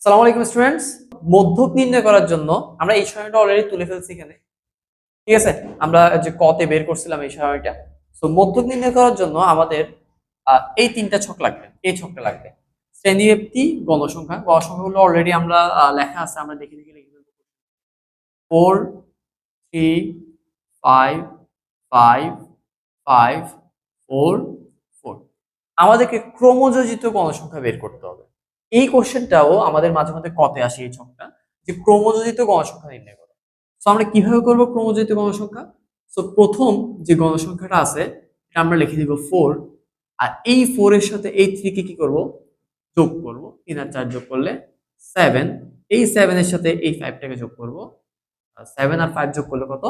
সালাম আলাইকুম স্টুডেন্টস। মধ্যক নির্ণয় করার জন্য আমরা এই সময়টা অলরেডি তুলে ফেলছি এখানে। ঠিক আছে, আমরা যে কতে বের করছিলাম এই সময়টা। সো মধ্যক নির্ণয় করার জন্য আমাদের এই তিনটা ছক লাগবে, এই ছকটা লাগবে। শ্রেণীব্যাপ্তি, গণসংখ্যা। গণসংখ্যাগুলো অলরেডি আমরা লেখা আছে, আমরা দেখে দেখে লিখে ফেলবো। 4 3 5 5 5 4 4। আমাদেরকে ক্রমযোজিত গণসংখ্যা বের করতে হবে। এই কোশ্চেনটাও আমাদের মাঝে মধ্যে কতে আসে, এই ছকটা, যে ক্রমযোজিত গণসংখ্যা নির্ণয় করো। সো আমরা কিভাবে করব ক্রমযোজিত গণসংখ্যা? সো প্রথম যে গণসংখ্যাটা আছে এটা আমরা লিখে দিব 4, আর এই 4 এর সাথে এই 3 কে কি করব, যোগ করব। 3 আর 4 যোগ করলে 7, এই 7 এর সাথে এই 5 টাকে যোগ করব। 7 আর 5 যোগ করলে কত?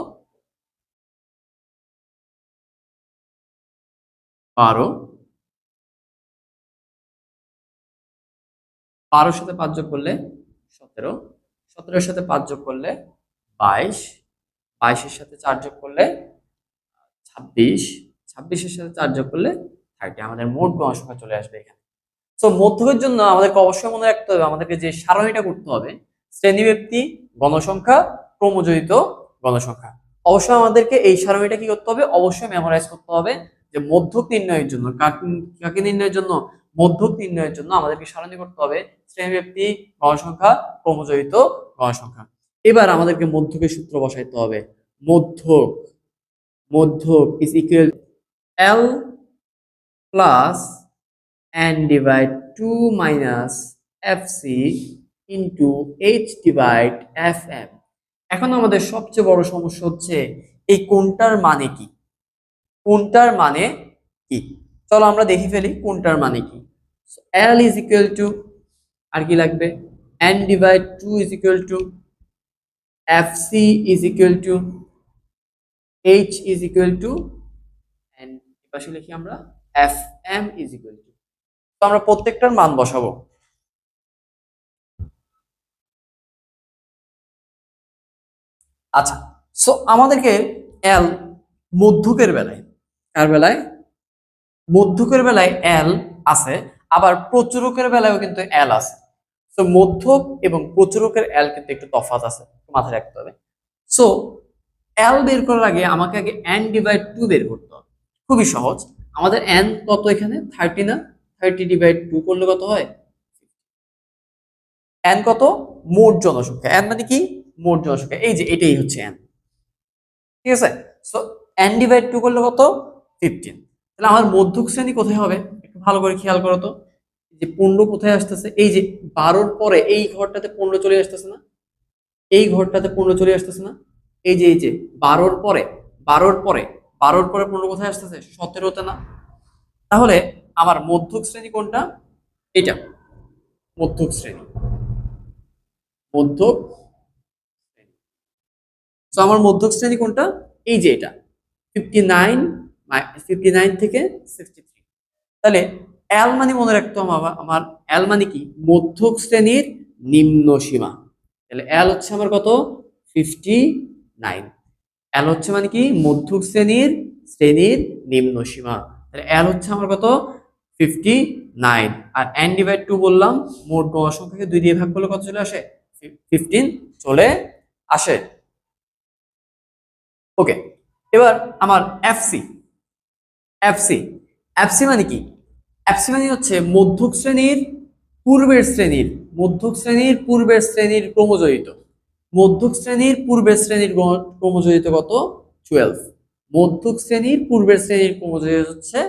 12। 12 সাথে 5 যোগ করলে 17, 17 এর সাথে 5 যোগ করলে 22, 22 এর সাথে 4 যোগ করলে 26, 26 এর সাথে 4 যোগ করলে 30। আমাদের মোট গণসংখ্যা চলে আসবে এখানে। সো মধ্যকের জন্য আমাদেরকে অবশ্যই মনে রাখতে হবে, আমাদেরকে যে সারণীটা করতে হবে, শ্রেণীব্যাপ্তি, গণসংখ্যা, ক্রমযোজিত গণসংখ্যা। অবশ্যই আমাদেরকে এই সারণীটা কি করতে হবে, অবশ্যই মেমোরাইজ করতে হবে। যে মধ্যক নির্ণয়ের জন্য, কাকে নির্ণয়ের জন্য, মধ্যক নির্ণয়ের জন্য আমাদেরকে সারণী করতে হবে শ্রেণীব্যাপ্তি, গণসংখ্যা, ক্রমযোজিত গণসংখ্যা। এবার আমাদেরকে মধ্যকের সূত্র বসাইতে হবে। মধ্যক, মধ্যক is equal L plus n divide 2 minus fc into h divide fm। এখন আমাদের সবচেয়ে বড় সমস্যা হচ্ছে এই কোনটার মানে কি, কোনটার মানে কি। চলো আমরা দেখি ফেলি কোনটার মানে কি। l is equal to, আর কি লাগবে, n divide 2 is equal to fc is equal to h is equal to, and পাশে লিখি আমরা fm is equal to। তো আমরা প্রত্যেকটার মান বসাবো। আচ্ছা, সো আমাদেরকে এল মধ্যকের বেলায়, কার বেলায়, মধ্যকের বেলায় এল আছে, আবার প্রচুরকের বেলায়ও কিন্তু এল আছে। সো মধ্যক এবং প্রচুরকের এল কিন্তু একটু তফাৎ আছে, মাথায় রাখতে হবে। সো এল বের করার আগে আমাকে আগে এন ডিভাইড 2 বের করতে হবে। খুবই সহজ। আমাদের এন কত এখানে, 30 না? 30 ডিভাইড 2 করলে কত হয়? এন কত? মোট জনসংখ্যা। এন মানে কি? মোট জনসংখ্যা। এই যে এটাই হচ্ছে এন। ঠিক আছে, সো n ডিভাইড 2 করলে কত? 15। তাহলে আমার মধ্যক শ্রেণী কোথায় হবে, একটু ভালো করে খেয়াল করো তো। যে 15 কোথায় আসতেছে, এই যে 12 এর পরে এই ঘরটাতে 15 চলে আসতেছে না, এই ঘরটাতে 15 চলে আসতেছে না, এই যে 12 এর পরে, 12 এর পরে, 12 এর পরে 15 কোথায় আসতেছে? 17তে না? তাহলে আমার মধ্যক শ্রেণী কোনটা? এটা মধ্যক শ্রেণী, মধ্যক শ্রেণী। তো আমার মধ্যক শ্রেণী কোনটা? এই যে এটা 59, 59 থেকে 63। তাহলে এল মানে মনে রাখতো আমার এল মানে কি, মধ্যক শ্রেণীর নিম্ন সীমা। তাহলে এল হচ্ছে আমার কত? 59। এল হচ্ছে মানে কি, মধ্যক শ্রেণীর শ্রেণীর নিম্ন সীমা। তাহলে এল হচ্ছে আমার কত? 59। আর এন ডিভাইড 2 বললাম, মোট গণসংখ্যাকে 2 দিয়ে ভাগ করলে কত চলে আসে? 15 চলে আসে। ওকে, এবার আমার এফসি, এফসি, এফসি মানে কি? এফসি মানে হচ্ছে মধ্যক শ্রেণীর পূর্বের শ্রেণীর, মধ্যক শ্রেণীর পূর্বের শ্রেণীর ক্রমযোজিত। মধ্যক শ্রেণীর পূর্বের শ্রেণীর ক্রমযোজিত কত? 12। মধ্যক শ্রেণীর পূর্বের শ্রেণীর ক্রমযোজিত হচ্ছে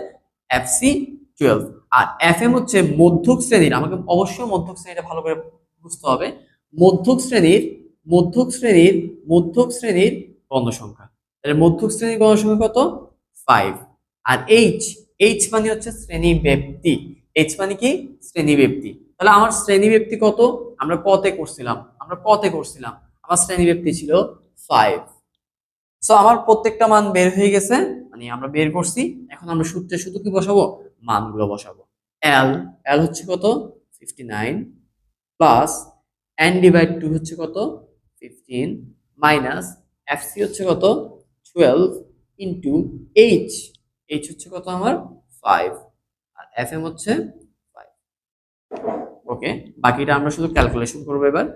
এফসি 12। আর এফএম হচ্ছে মধ্যক শ্রেণীর, আমাকে অবশ্যই মধ্যক শ্রেণীটা ভালো করে বুঝতে হবে। মধ্যক শ্রেণীর, মধ্যক শ্রেণীর, মধ্যক শ্রেণীর গণসংখ্যা। তাহলে মধ্যক শ্রেণীর গণসংখ্যা কত? 5। আর এইচ, এইচ মানে হচ্ছে শ্রেণী ব্যক্তি। এইচ মানে কি? শ্রেণী ব্যক্তি। তাহলে আমার শ্রেণী ব্যক্তি কত? আমরা কতে করছিলাম, আমরা কতে করছিলাম, আমার শ্রেণী ব্যক্তি ছিল 5। সো আমার প্রত্যেকটা মান বের হয়ে গেছে, মানে আমরা বের করছি। এখন আমরা সূত্রে শুধু কি বসাবো? মানগুলো বসাবো। এল, এল হচ্ছে কত? 59 প্লাস এন ডিভাইড 2 হচ্ছে কত? 15 মাইনাস এফসি হচ্ছে কত? 12 ইন্টু এইচ, এইচ হচ্ছে কত আমার? 5, আর এফএম হচ্ছে 5। ওকে। ওকে, বাকিটা আমরা শুধু ক্যালকুলেশন করবো এবার।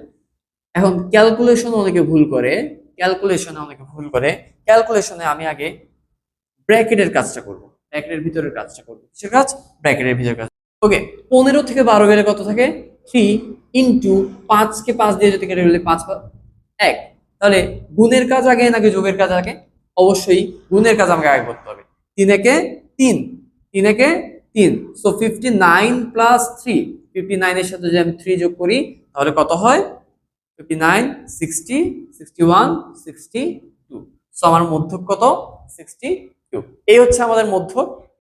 এখন ক্যালকুলেশনে অনেকে ভুল করে, ক্যালকুলেশনে আমি আগে ব্র্যাকেটের কাজটা করব, ব্র্যাকেটের ভিতরের কাজটা করব। কিসের কাজ? ব্র্যাকেটের ভিতরের কাজ। ওকে, 15 থেকে 12 গেলে কত থাকে? 3 ইন্টু 5 কে 5 দিয়ে যদি কেটে ফেলি 5 1, তাহলে গুণের কাজ আগে নাকি যোগের কাজ আগে? অবশ্যই গুণের কাজ আমাকে আগে করতে হবে। 3 একে 3, 3 একে 3, সো 59 প্লাস 3, 59 এর সাথে যদি আমি 3 যোগ করি তাহলে কত হয়? 59 60 61 62, সো আমার মধ্যক কত? 62। এই হচ্ছে আমাদের মধ্যক।